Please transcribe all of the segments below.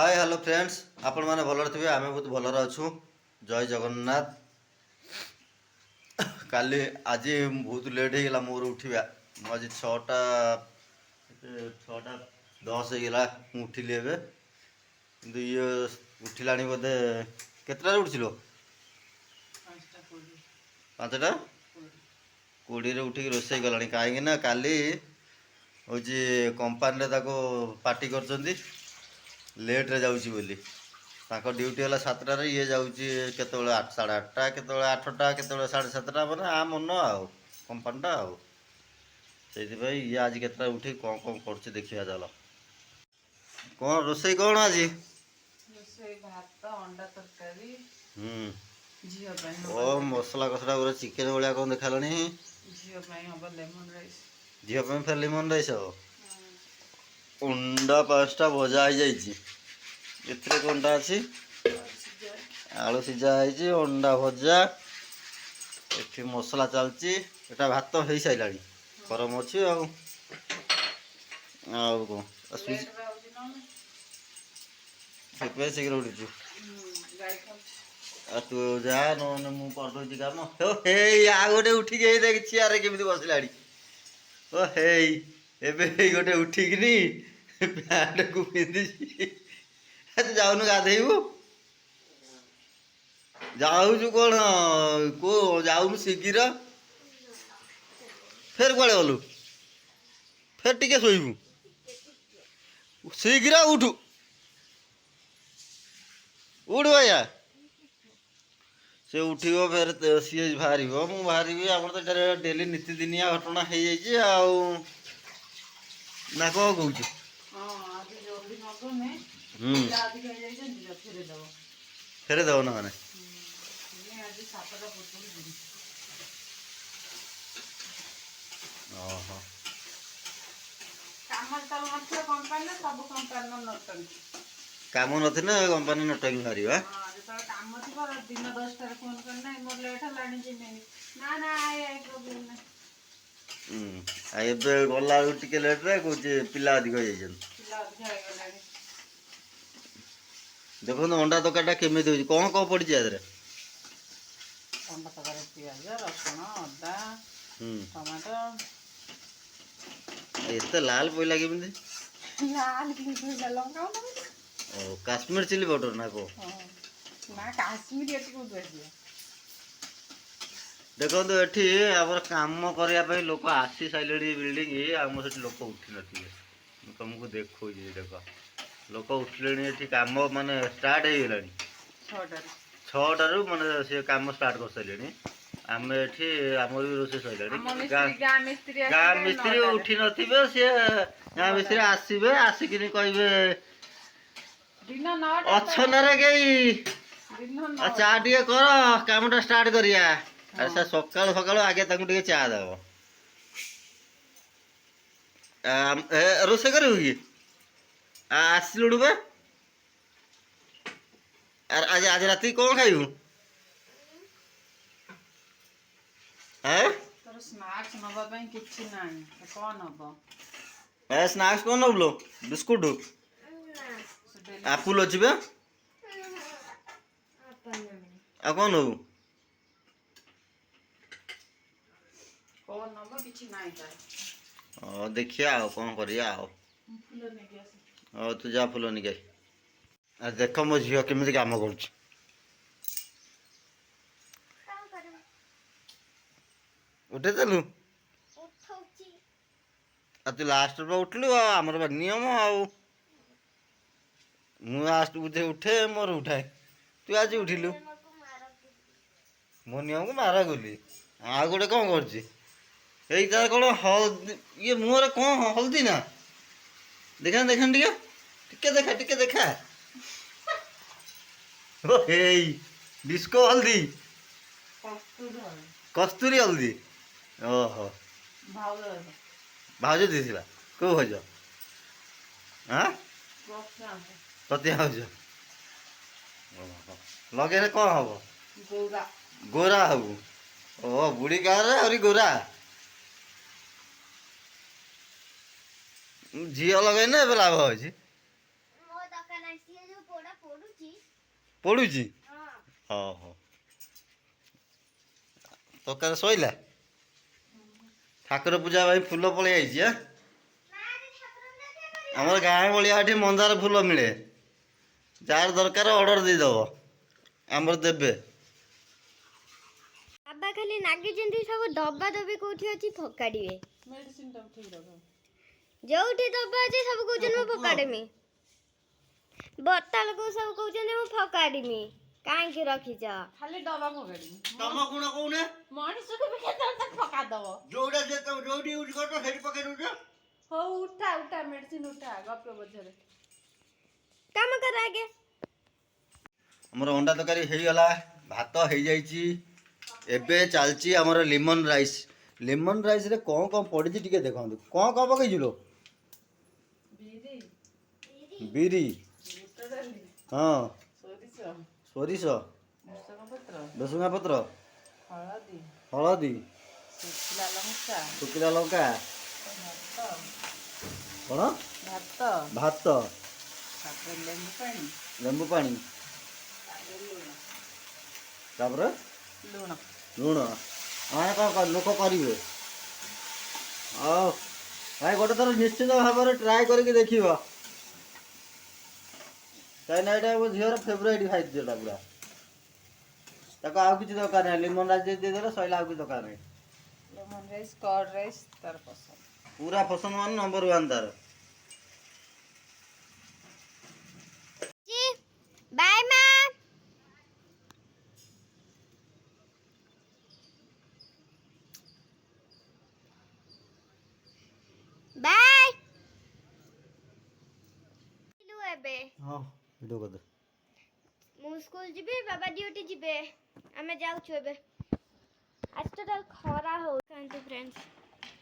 Hi hello friends आपण मैंने भलर थे आम बहुत भलर अच्छु जय जगन्नाथ। काली आज बहुत लेट हो गला मोर उठा आज 6टा 10 होगा उठिली एवं कि ये उठिला बोधे केतटा उठिल 5टा 20 उठिक रोसे गला कहीं काली हूँ कंपानी पार्टी कर लेट्रे जाऊँगी बोली ड्यूटी है 7टार ये जाऊँगी केत 8:30 केत 8टा केत 7:30 मैंने आ मन आओ कंपानीटा आओ से ये आज के उठी कौन कौन कर देखा चल कौन रोसे कौन आज भात अंडा तरकारी ओ मसला कसला पूरा चिकेन भाया कौन देखा झील फिर लेमन राइस हो अंडा 5टा भजा हो जाए कौनटा अच्छी आलू सीझा है अंडा भजा ये मसला चलती एटा भात हो सारा गरम अच्छी कौन शीघ्र उठीचु तू जा ना मुझे कम आ गोटे उठिक देख चेयर केमी बसला ओ हे गोटे उठिकी पैंट को पिंधि तू जाऊनु गाधेबू जाऊँ कौन को जाऊनु शीघ्र फिर कड़े गलु फिर टिके शोबू शीघ्र उठू उठ भैया से उठो फिर सी बाहर मु बाहर आम तो डेली नीतिदिनिया घटना हो जाए ना कौन कौच फेरे दब ना मैंने काम नथी ना कंपानी नटकी बाहर दिन 10टार फोन करना मोर लेट है गला टे लेट्रे कौच पिला अधिक हो देखो अंडा तरकारीटा केमी हो कौन कौन पड़ी अंडा तरकारी पियाज रसुण अदा टमाटो एत लाल पड़ा केमी लाल लंका ओ काश्मीर चिली पाउडर ना को ना काश्मीर देखो ये आम कम करने लोक आसी सारे बिल्डिंग आम से लोक उठी न तुमको देखो देख लोक उठिले ये कम माने स्टार्ट हो गला 6टार माने से कम स्टार्ट कर सारे आम ये आम भी रोसे सर गाँ मिस्त्री उठी नथिबे सी गाँ मिस्त्री आसबे आसिक कहे अच्छा कई चा टे कर कमटा स्टार्ट करिया अरे सका सका आगे टे चा दब रोसे कर आसलुणु बे आज आज राति कौन खाइबू स्नाक्स कौन नबलो बिस्कुट आपुल अच्छी बे आ कौन नबू देखिया कौन करिया तू जा फूल निकाय देख मो झील केमी कम कर उठे देलु तू लास्ट उठलु आमर नियम लास्ट बुझे उठे मोर उठाए तू आज उठिलु मो नियम को मारा गली आ गोटे कौन कर कौन हल्दी ये मुहर कौन हल्दी ना देखा देखा टिके देखा टिके देखा डिस्को हल्दी कस्तूरी हल्दी ओहो भाज दी कौ भाज हाँ कति भाज लगे कौन हम गोरा हबू ओ बुढ़ी गाँव आहरी गोरा झील लगे ना लाभ अच्छी ପଡୁଛି ହଉ ହଉ ତରକାରୀ ସଇଲା ଠାକୁର ପୂଜା ପାଇଁ ଫୁଲ ପଳେଇ ଆଇଛି ଆମର ଗାଁ ଭଳିଆ ଏଠି ମନ୍ଦାର ଫୁଲ ମିଳେ ଯାହାର ଦରକାର ଅର୍ଡର ଦେଇଦବ ଆମର ଦେବେ ବାବା ଖାଲି ନାଗିଛନ୍ତି ସବୁ ଦବା ଦବି କୋଉଠି ଅଛି ଫକାଡ଼ିବେ ମେଡିସିନ ଟା ଠିକ ରଖ ଯୋଉଠି ଦବା ଅଛି ସବୁ କହୁଛନ୍ତି ମୁଁ ଫକାଡ଼ିମି ବୋତଲକୁ ସବୁ କହୁଛନ୍ତି ମୁଁ ଫକାଡ଼ିମି କାହିଁକି ରଖିଛ ଖାଲି ଡବା ପକେଇବି ତମ ଗୁଣ କହୁନେ ମଣିଷକୁ ବି କେତେବେଳେ ଫକା ଦବ ଯୋଉଟା ଯୋଉଠି ୟୁଜ କରୁଛ ସେଇଠି ପକେଇ ଦଉଛ ହଉ ଉଠା ଉଠା ମେଡିସିନ ଉଠା ଗପ ପଛରେ କାମ କର ଆଗେ ଆମର ଅଣ୍ଡା ତରକାରୀ ହେଇଗଲା ଭାତ ହେଇଯାଇଛି ଏବେ ଚାଲିଛି ଆମର ଲେମନ ରାଇସ୍ରେ କ'ଣ କ'ଣ ପଡ଼ିଛି ଟିକେ ଦେଖନ୍ତୁ କ'ଣ କ'ଣ ପକେଇଛୁ ଲୋ ବିରି ବିରି ବୁଟ ଡାଲି ହଁ ସୋରିଷ ସୋରିଷ ଭୃଷଙ୍ଗ ଭେସୁଙ୍ଗା ପତ୍ର ପତ୍ର ହଳଦୀ ହଳଦୀ ଶୁଖିଲା ଲଙ୍କା ଶୁଖିଲା ଲଙ୍କା ଭାତ କ'ଣ ଭାତ ଭାତ ତାପରେ ଲେମ୍ବୁ ପାଣି ତାପରେ ଲୁଣ ଲୁଣ ଆମେ କ'ଣ ଲୋକ କରିବେ ହଉ ଭାଇ ଗୋଟେ ଥର ନିଶ୍ଚିତ ଭାବରେ ଟ୍ରାଏ କରିକି ଦେଖିବ କାହିଁକିନା ଏଇଟା ମୋ ଝିଅର ଫେଭରାଇଟ୍ ଖାଦ୍ୟଟା ପୁରା ତାକୁ ଆଉ କିଛି ଦରକାର ନାହିଁ ଲେମନ ରାଇସ୍ ଦେଇଦେଲେ ସଇଲା ଆଉ କିଛି ଦରକାର ନାହିଁ ଲେମନ ରାଇସ୍ କର୍ଡ ରାଇସ୍ ତାର ପସନ୍ଦ ପୁରା ପସନ୍ଦ ମାନେ ନମ୍ବର 1 ତାର ବାଏ ମା ବାଏ ଏବେ ହଁ ଭିଡ଼ିଓ କରିଦେ ମୁଁ ସ୍କୁଲ ଯିବି ବାବା ଡ୍ୟୁଟି ଯିବେ ଆମେ ଯାଉଛୁ ଏବେ ଆଜି ତ ଖରା ହଉଥାନ୍ତି ଫ୍ରେଣ୍ଡସ୍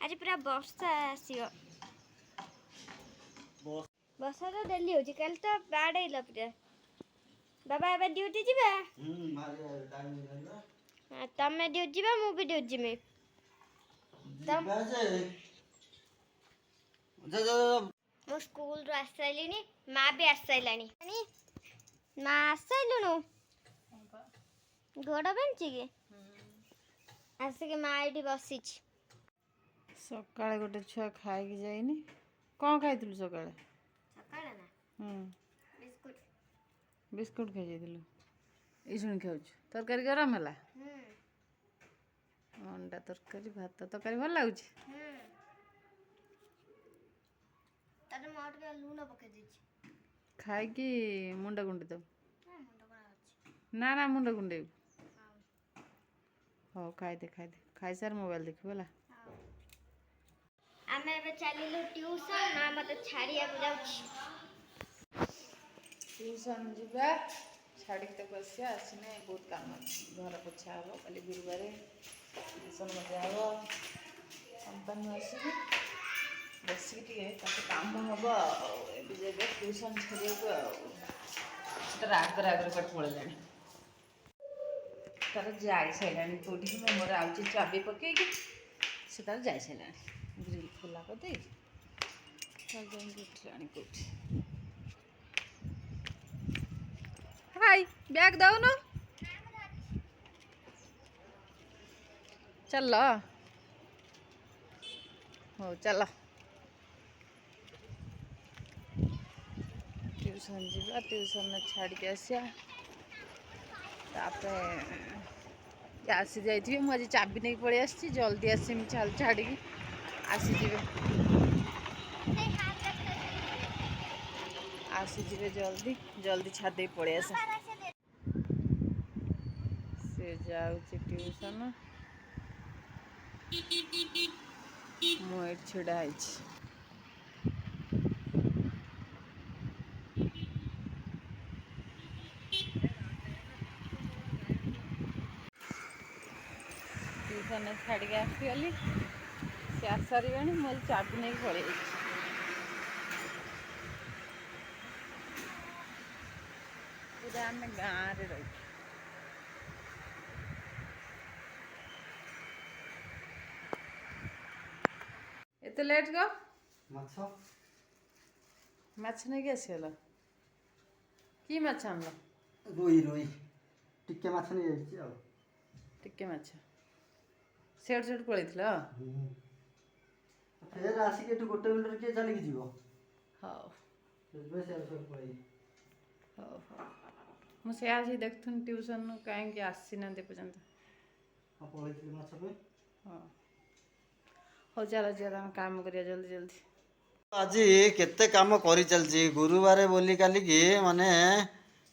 ଆଜି ପୁରା ବର୍ଷା ଆସିବ ବର୍ଷା ତ ଡେଲି ହଉଛି କାଲି ତ ବାଡ଼େଇଲା ପୁରା ବାବା ଏବେ ଡ୍ୟୁଟି ଯିବା ତମେ ଡ୍ୟୁଟି ଯିବା ମୁଁ ବି ଡ୍ୟୁଟି ଯିବି ମୁଁ ସ୍କୁଲରୁ ଆସିସାରିଲିଣି ମା ବି ଆସିସାରିଲାଣି ମା ଆସିସାରିଲୁଣୁ ଗୋଡ଼ ବାଞ୍ଚି କି ଆସିକି ମା ଏଇଠି ବସିଛି ସକାଳେ ଗୋଟେ ଛୁଆ ଖାଇକି ଯାଇନି କ'ଣ ଖାଇଥିଲୁ ସକାଳେ ସକାଳେ ନା ବିସ୍କୁଟ ବିସ୍କୁଟ ଖାଇ ଯାଇଥିଲୁ ଏଇ ଶୁଣି ଖାଉଛୁ ତରକାରୀ ଗରମ ହେଲା ଅଣ୍ଡା ତରକାରୀ ଭାତ ତରକାରୀ ଭଲ ଲାଗୁଛି ତାପରେ ମୁଁ ଟିକେ ଲୁଣ ପକେଇ ଦେଇଛି ଖାଇକି ମୁଣ୍ଡ କୁଣ୍ଡି ଦବୁ ନା ନା ମୁଣ୍ଡ କୁଣ୍ଡେଇବୁ ହଉ ଖାଇଦେ ଖାଇସାର ମୋବାଇଲ ଦେଖିବୁ ହେଲା ଆମେ ଏବେ ଚାଲିଲୁ ଟ୍ୟୁସନ ମା ମତେ ଛାଡ଼ିବାକୁ ଯାଉଛି ଟ୍ୟୁସନ ଯିବା ଛାଡ଼ିକି ତାକୁ ଆସିବା ଆସିନେ ବହୁତ କାମ ଅଛି ଘର ପୋଛା ହେବ କାଲି ଗୁରୁବାର ବାସନ ମଜା ହେବ କମ୍ପାନୀ ଆସିକି ବସିକି ଟିକେ ତାକୁ କାମ ହେବ ଆଉ ଏବେ ଯେବେ ଟ୍ୟୁସନ ଛାଡ଼ିବାକୁ ଆଉ ତାର ଆଗରେ କୁଆଡ଼େ ପଳେଇଲାଣି ତାର ଯାଇସାରିଲାଣି କେଉଁଠିକି ମୁଁ ମୋର ଆଉଛି ଚାବି ପକେଇକି ସେ ତାର ଯାଇସାରିଲାଣି ଗ୍ରିଲ୍ ଖୋଲା କରିଦେଇକି ତାର ଯାଇକି ଉଠିଲାଣି କେଉଁଠି ହାଇ ବ୍ୟାଗ ଦଉନୁ ଚାଲ ହଉ ଚାଲ ଟ୍ୟୁସନ୍ ଯିବା ଟ୍ୟୁସନ୍ରେ ଛାଡ଼ିକି ଆସିବା ତାପରେ ଆସିଯାଇଥିବେ ମୁଁ ଆଜି ଚାବି ନେଇକି ପଳେଇ ଆସିଛି ଜଲ୍ଦି ଆସିମି ଛାଡ଼ିକି ଆସିଯିବେ ଜଲ୍ଦି ଛାଡ଼ି ଦେଇ ପଳେଇ ଆସ ସେ ଯାଉଛି ଟ୍ୟୁସନ୍ ମୁଁ ଏଠି ଛିଡ଼ା ହେଇଛି ଟ୍ୟୁସନ୍ରେ ଛାଡ଼ିକି ଆସିଗଲି ସେ ଆସିସାରିବେଣି ମୁଁ ଆଜି ଚାବି ନେଇକି ପଳେଇ ଯାଇଛି ପୁରା ଆମେ ଗାଁରେ ରହିଛୁ ଏତେ ଲେଟ୍ କ ମାଛ ନେଇକି ଆସିଗଲ କି ମାଛ ଆଣିଲ? ରୋଇ ରୋଇ ଟିକେ ମାଛ ନେଇଯାଇଛି ଆଉ। ଟିକେ ମାଛ ସେଠୁ ସେଠୁ ପଳେଇଥିଲ? ଫେର ଆସିକି ଏଠୁ ଗୋଟେ ମିନିଟରେ କିଏ ଚାଲିକି ଯିବ? ହଉ ସେଥିପାଇଁ ସେଆଡ଼େ ସବୁ ପଳେଇଲି। ହଉ ହଉ। ମୁଁ ସେ ଆସିକି ଦେଖୁଥିଲି ଟ୍ୟୁସନରୁ କାହିଁକି ଆସିନାହାନ୍ତି ଏପର୍ଯ୍ୟନ୍ତ। ହଁ ପଳେଇଥିଲି ମାଛ ପାଇଁ। ହଁ ହଉ ଚାଲ ଯିବା ତମେ କାମ କରିବା ଜଲ୍ଦି ଜଲ୍ଦି। ଆଜି କେତେ କାମ କରିଚାଲିଛି ଗୁରୁବାର ବୋଲି କାଲିକି ମାନେ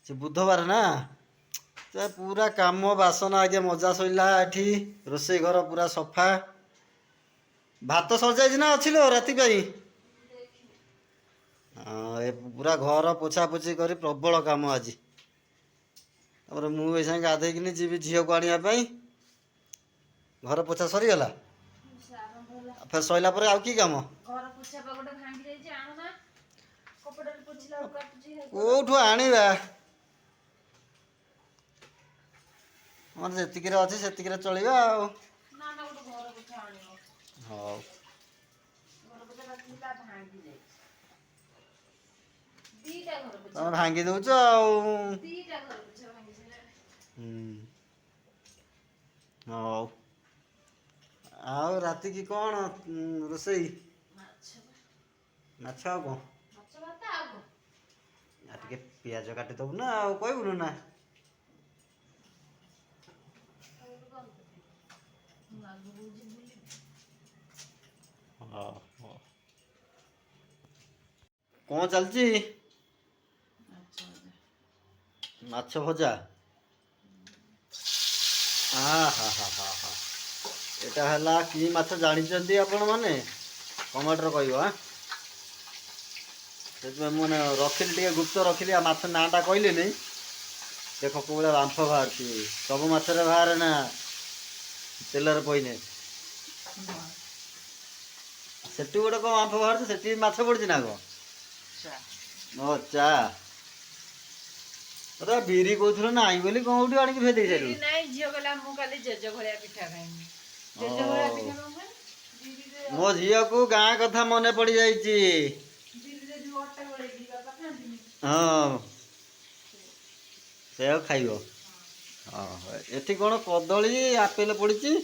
ସେ ବୁଧବାର ନା ତ ପୁରା କାମ ବାସନ ଆଗେ ମଜା ସଇଲା ଏଠି ରୋଷେଇ ଘର ପୁରା ସଫା। ଭାତ ସରିଯାଇଛି ନା ଅଛି ଲୋ ରାତି ପାଇଁ? ହଁ ଏ ପୁରା ଘର ପୋଛାପୋଛି କରି ପ୍ରବଳ କାମ ଆଜି। ତାପରେ ମୁଁ ଏ ସାଙ୍ଗେ ଗାଧେଇକିନି ଯିବି ଝିଅକୁ ଆଣିବା ପାଇଁ। ଘର ପୋଛା ସରିଗଲା? ଫେର ସରିଲା ପରେ ଆଉ କି କାମ? ଘର ପୋଛା ପା ଗୋଟେ ଭାଙ୍ଗି ଯାଇଛି ଆଣୁନା। କପଡ଼ାରେ ପୋଛିଲା ବେଳକୁ କାଟୁଛି। କୋଉଠୁ ଆଣିବା? ଆମର ଯେତିକିରେ ଅଛି ସେତିକିରେ ଚଳିବା ଆଉ। ନା ନା ଗୋଟେ ଘର ପୋଛା ଆଣିବ। ହଉ। ଘର ପୋଛା ଥିଲା ଭାଙ୍ଗି ଯାଇଛି। ଦିଟା ଘର ପୋଛା ତମେ ଭାଙ୍ଗି ଦଉଛ ଆଉ। ଦିଟା ଘର ପୋଛା ଭାଙ୍ଗି ସାରିଲାଣି। ହଉ। ଆଉ ରାତିକି କଣ ରୋଷେଇ? ମାଛ ମାଛ ଆଉ କଣ? ମାଛ ଭାତ ଆଉ କଣ? ଆଉ ଟିକେ ପିଆଜ କାଟିଦବୁ ନା ଆଉ କହିବୁନୁ ନା। ମୁଁ ଆଗକୁ ଯିବି। ହଁ ହଁ। କଣ ଚାଲିଛି? ମାଛ ଭଜା। ମାଛ ଭଜା। ଆ ହା ହା ହା ହା। ଏଟା ହେଲା କି ମାଛ ଜାଣିଛନ୍ତି ଆପଣ ମାନେ? କମେଣ୍ଟରେ କହିବ ଆଁ। ସେଥିପାଇଁ ମୁଁ ରଖିଲି ଟିକେ ଗୁପ୍ତ ରଖିଲି ଆଉ ମାଛ ନାଁଟା କହିଲିନି। ଦେଖ କୋଉ ଭଳିଆ ବାମ୍ଫ ବାହାରୁଛି ସବୁ ମାଛରେ ବାହାରେ ନା ତେଲରେ ପଇଲେ। ସେଠି ଗୋଟେ କଣ ବାମ୍ଫ ବାହାରୁଛି ସେଠି ମାଛ ପଡିଛି ନା କଣ? ଓ ଚା। ତତେ ବିରି କହୁଥିଲୁ ନାଇଁ ବୋଲି କୋଉଠୁ ଆଣିକି ଭେଦେଇ ବିରି ସାରିଲୁଣି। ନାଇଁ ଝିଅ କହିଲା ମୁଁ କାଲି ଜେଜ ଭଳିଆ ପିଠା ଖାଇବି। ଜେଜ ଭଳିଆ ଓ ପିଠା କଣ ଖାଇବି? ବିରିରେ ମୋ ଝିଅକୁ ଗାଁ କଥା ମନେ ପଡିଯାଇଛି। ବିରିରେ ଯୋଉ ଅଟା ଗୋଳେଇକି ବାପା ଖାଆନ୍ତିନି। ହଁ ସେଇଆକୁ ଖାଇବ। ହଁ ଏଠି କଣ କଦଳୀ ଆପେଲ ପଡିଛି।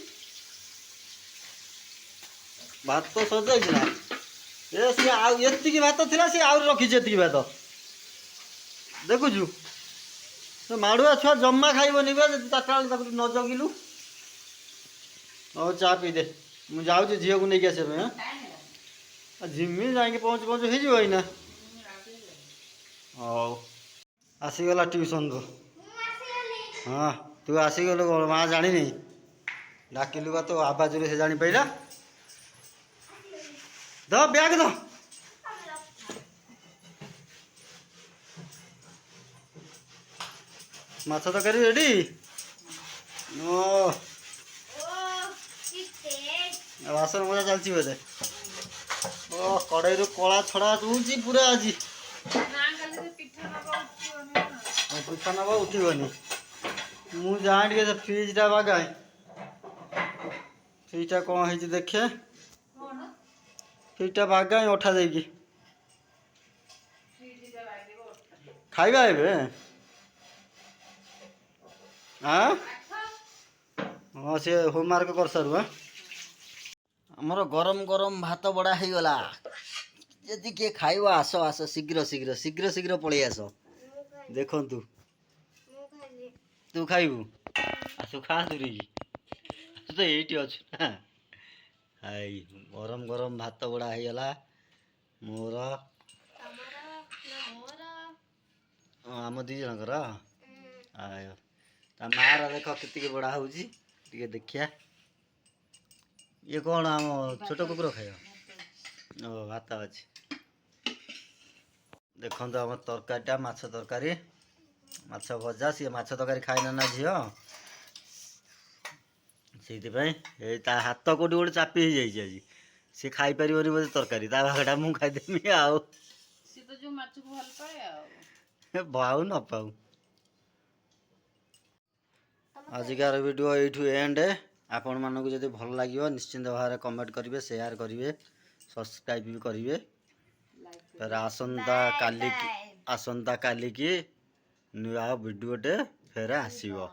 ଭାତ ସରିଯାଇଛି ନା? ଏ ସିଏ ଆଉ ଏତିକି ଭାତ ଥିଲା ସିଏ ଆହୁରି ରଖିଛି ଏତିକି ଭାତ। ଦେଖୁଛୁ ସେ ମାଡୁଆ ଛୁଆ ଜମା ଖାଇବନି ବା ଯଦି ଚାରିଟା ବେଳେ ତାକୁ ନ ଜଗିଲୁ। ହଉ ଚା ପିଇଦେ ମୁଁ ଯାଉଛି ଝିଅକୁ ନେଇକି ଆସିବା ପାଇଁ ଆଁ। ଆଉ ଜିମି ଯାଇକି ପହଞ୍ଚୁ ପହଞ୍ଚୁ ହେଇଯିବ ଏଇନା। ହଉ ଆସିଗଲା ଟିଉସନରୁ। ହଁ ତୁ ଆସିଗଲୁ କଣ ମା ଜାଣିନି? ଡାକିଲୁ ବା ତୋ ଆବାଜରୁ ସେ ଜାଣିପାରିଲା। ଧ ବ୍ୟାଗ ଧ। ମାଛ ତରକାରୀ ରେଡି? ଓ ବାସନ ମଜା ଚାଲିଛି ବୋଧେ? ଓ କଡ଼େଇରୁ କଳା ଛଡ଼ା ଦଉଛି ପୁରା ଆଜି। ପିଠା ନବ ଉଠିବନି। ମୁଁ ଯାଏଁ ଟିକେ ସେ ଫ୍ରିଜଟା ବାଗାଏ। ଫ୍ରିଜଟା କଣ ହେଇଛି ଦେଖେ। ଫ୍ରିଜଟା ବାଗାଏ ଅଠା ଦେଇକି। ଖାଇବା ଏବେ? ଆଁ ହଁ ସେ ହୋମୱାର୍କ କରିସାରୁ ଆଁ। ଆମର ଗରମ ଗରମ ଭାତ ବଢ଼ା ହେଇଗଲା। ଯଦି କିଏ ଖାଇବ ଆସ ଆସ ଶୀଘ୍ର ଶୀଘ୍ର ଶୀଘ୍ର ଶୀଘ୍ର ପଳେଇ ଆସ। ଦେଖନ୍ତୁ ତୁ ଖାଇବୁ ଆସୁ ଖା ଦୂରେଇକି। ତୁ ତ ଏଇଠି ଅଛୁ ନା। ହାଇ ଗରମ ଗରମ ଭାତ ବଢ଼ା ହେଇଗଲା ମୋର। ଆମ ଦି ଜଣଙ୍କର ଆୟ ତା ମାଆର ଦେଖ କେତିକି ବଢ଼ା ହେଉଛି ଟିକେ ଦେଖିଆ। ଇଏ କଣ ଆମ ଛୋଟ କୁକୁର ଖାଇବ? ଓ ଭାତ ଅଛି। ଦେଖନ୍ତୁ ଆମ ତରକାରୀଟା ମାଛ ତରକାରୀ। ମାଛ ଭଜା ସିଏ ମାଛ ତରକାରୀ ଖାଇନେ ନା ଝିଅ। ସେଇଥିପାଇଁ ଏଇ ତା ହାତ କୋଉଠି ଗୋଟେ ଚାପି ହେଇଯାଇଛି ଆଜି। ସିଏ ଖାଇପାରିବନି ବୋଧେ ତରକାରୀ ତା ଭାଗଟା ମୁଁ ଖାଇଦେମି ଆଉ। ସିଏ ତ ଯୋଉ ମାଛକୁ ଭଲ ପାଏ ଆଉ। ପାଉ ନ ପାଉ। ଆଜିକାର ଭିଡ଼ିଓ ଏଇଠୁ ଏଣ୍ଡ। ଆପଣମାନଙ୍କୁ ଯଦି ଭଲ ଲାଗିବ ନିଶ୍ଚିନ୍ତ ଭାବରେ କମେଣ୍ଟ କରିବେ ସେୟାର କରିବେ ସବସ୍କ୍ରାଇବ୍ ବି କରିବେ। ତାର ଆସନ୍ତା କାଲିକି ନୂଆ ଭିଡ଼ିଓଟେ ଫେରେ ଆସିବ।